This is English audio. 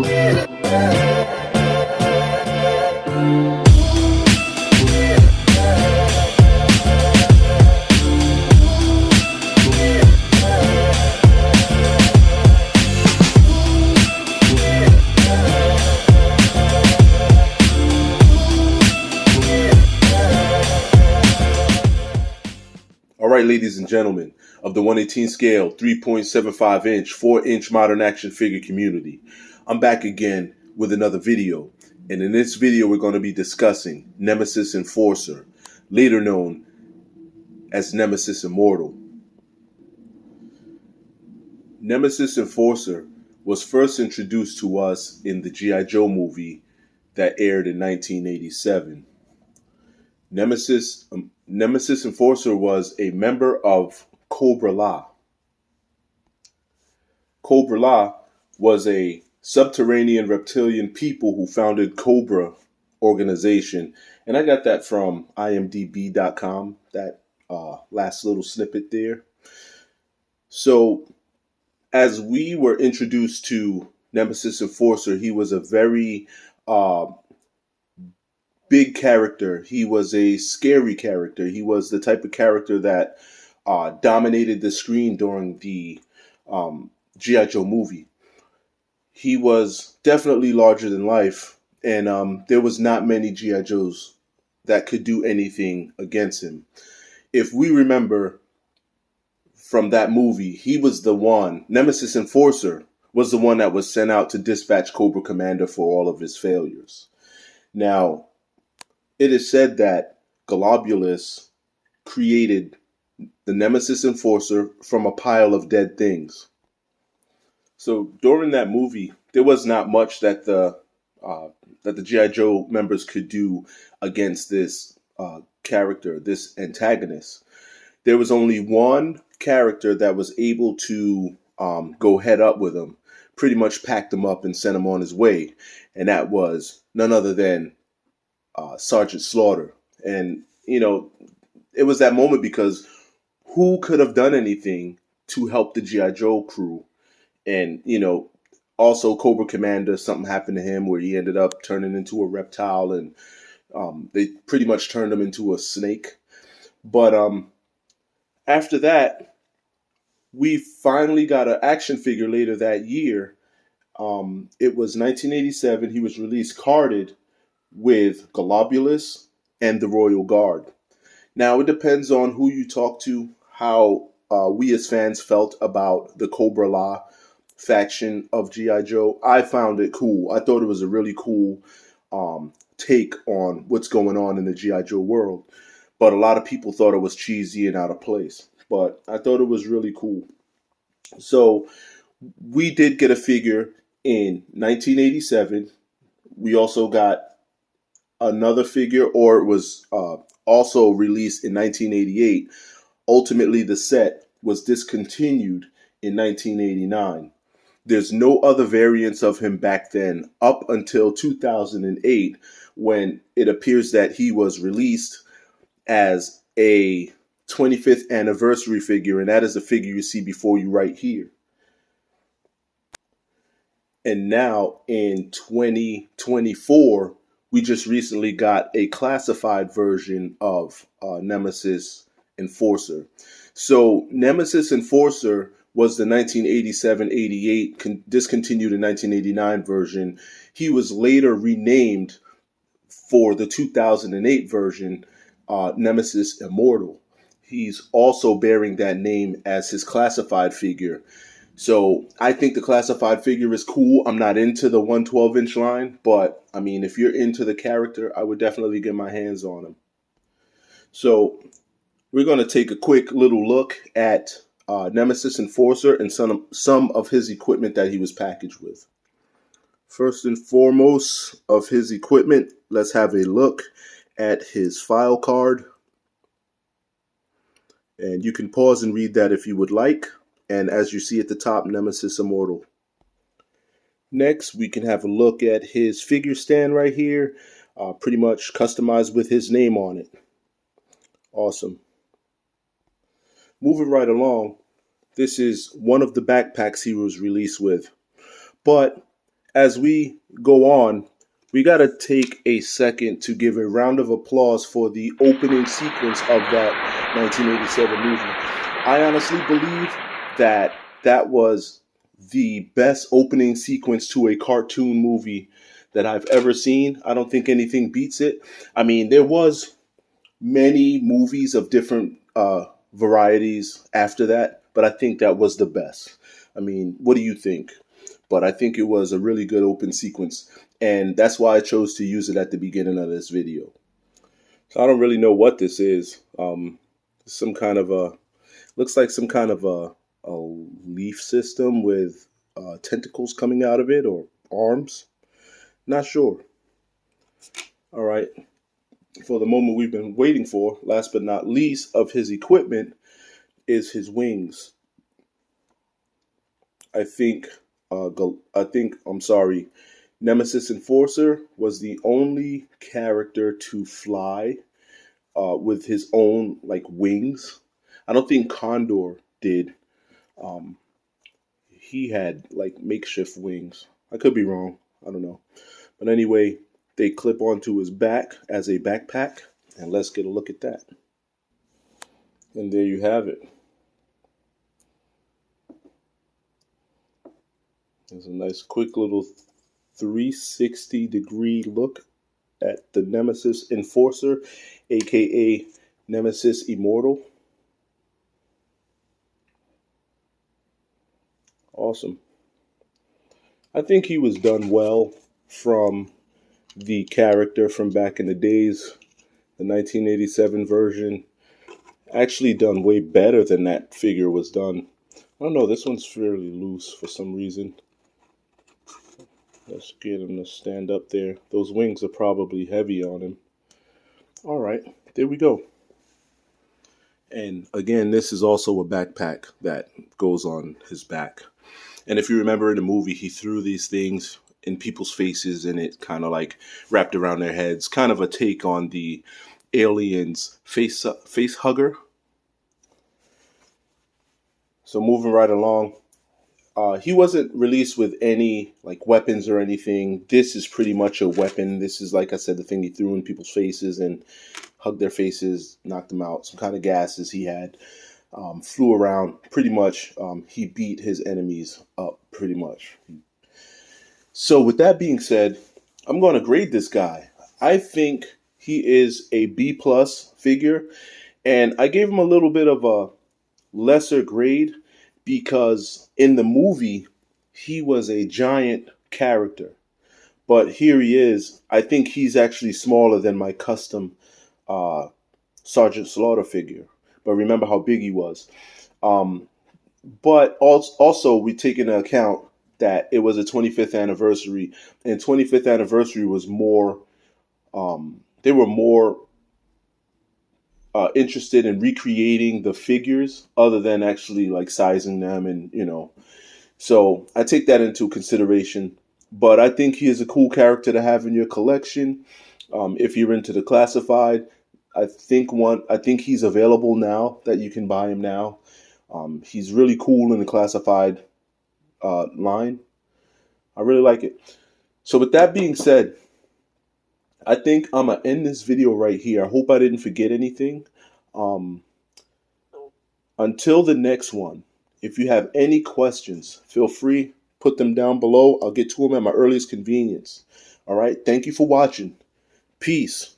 All right, ladies and gentlemen of the 118 scale, 3.75 inch, 4-inch modern action figure community. I'm back again with another video. And in this video, we're going to be discussing Nemesis Enforcer, later known as Nemesis Immortal. Nemesis Enforcer was first introduced to us in the G.I. Joe movie that aired in 1987. Nemesis Enforcer was a member of Cobra La. Cobra La was a subterranean reptilian people who founded Cobra organization. And I got that from imdb.com, that last little snippet there. So as we were introduced to Nemesis Enforcer, he was a very big character. He was a scary character. He was the type of character that dominated the screen during the G.I. Joe movie. He was definitely larger than life, and there was not many G.I. Joes that could do anything against him. If we remember from that movie, he was the one, Nemesis Enforcer was the one that was sent out to dispatch Cobra Commander for all of his failures. Now, it is said that Globulus created the Nemesis Enforcer from a pile of dead things. So during that movie, there was not much that the G.I. Joe members could do against this character, this antagonist. There was only one character that was able to go head up with him, pretty much packed him up and sent him on his way, and that was none other than Sergeant Slaughter. And, you know, it was that moment because who could have done anything to help the G.I. Joe crew? And, you know, also Cobra Commander, something happened to him where he ended up turning into a reptile, and they pretty much turned him into a snake. But after that, we finally got an action figure later that year. It was 1987. He was released carded with Globulus and the Royal Guard. Now, it depends on who you talk to, how we as fans felt about the Cobra La faction of G.I. Joe. I found it cool. I thought it was a really cool take on what's going on in the G.I. Joe world. But a lot of people thought it was cheesy and out of place. But I thought it was really cool. So we did get a figure in 1987. We also got another figure, or it was also released in 1988. Ultimately, the set was discontinued in 1989. There's no other variants of him back then up until 2008, when it appears that he was released as a 25th anniversary figure, and that is the figure you see before you right here. And now in 2024, we just recently got a classified version of Nemesis Enforcer. So Nemesis Enforcer was the 1987-88 discontinued in 1989 version. He was later renamed for the 2008 version, Nemesis Immortal. He's also bearing that name as his classified figure. So I think the classified figure is cool. I'm not into the 112-inch line, but I mean, if you're into the character, I would definitely get my hands on him. So we're going to take a quick little look at Nemesis Enforcer and some of his equipment that he was packaged with. First and foremost of his equipment, let's have a look at his file card. And you can pause and read that if you would like. And as you see at the top, Nemesis Immortal. Next, we can have a look at his figure stand right here, pretty much customized with his name on it. Awesome. Moving right along, this is one of the backpacks he was released with. But As we go on, we got to take a second to give a round of applause for the opening sequence of that 1987 movie. I honestly believe that that was the best opening sequence to a cartoon movie that I've ever seen. I don't think anything beats it. I mean, there was many movies of different varieties after that, but I think that was the best. I mean, what do you think? But I think it was a really good open sequence, and that's why I chose to use it at the beginning of this video. So I don't really know what this is. Some kind of a looks like some kind of a leaf system with tentacles coming out of it or arms. Not sure. All right. For the moment we've been waiting for, last but not least, of his equipment is his wings. I think, I'm sorry, Nemesis Enforcer was the only character to fly with his own like wings. I don't think Condor did. Um, he had like makeshift wings. I could be wrong. I don't know. But anyway, they clip onto his back as a backpack, and let's get a look at that. And there you have it. There's a nice quick little 360-degree look at the Nemesis Enforcer, aka Nemesis Immortal. Awesome. I think he was done well from the character from back in the days. The 1987 version actually done way better than that figure was done. I don't know, this one's fairly loose for some reason. Let's get him to stand up there. Those wings are probably heavy on him. All right, there we go. And again, this is also a backpack that goes on his back. And if you remember in the movie, he threw these things in people's faces and it kind of like wrapped around their heads. Kind of a take on the Aliens face hugger. So moving right along, he wasn't released with any like weapons or anything. This is pretty much a weapon. This is, like I said, the thing he threw in people's faces and hugged their faces, knocked them out. Some kind of gases he had. Flew around. Pretty much, he beat his enemies up pretty much. So with that being said, I'm going to grade this guy. I think he is a B plus figure, and I gave him a little bit of a lesser grade because in the movie he was a giant character, but here he is. I think he's actually smaller than my custom Sergeant Slaughter figure. But remember how big he was. But also we take into account that it was a 25th anniversary, and 25th anniversary was more. They were more interested in recreating the figures other than actually like sizing them, and So I take that into consideration. But I think he is a cool character to have in your collection. If you're into the classified, I think he's available now that you can buy him now. He's really cool in the classified line. I really like it. So with that being said, I think I'm gonna end this video right here. I hope I didn't forget anything. Um, until the next one, if you have any questions, feel free, put them down below. I'll get to them at my earliest convenience. All right. Thank you for watching. Peace.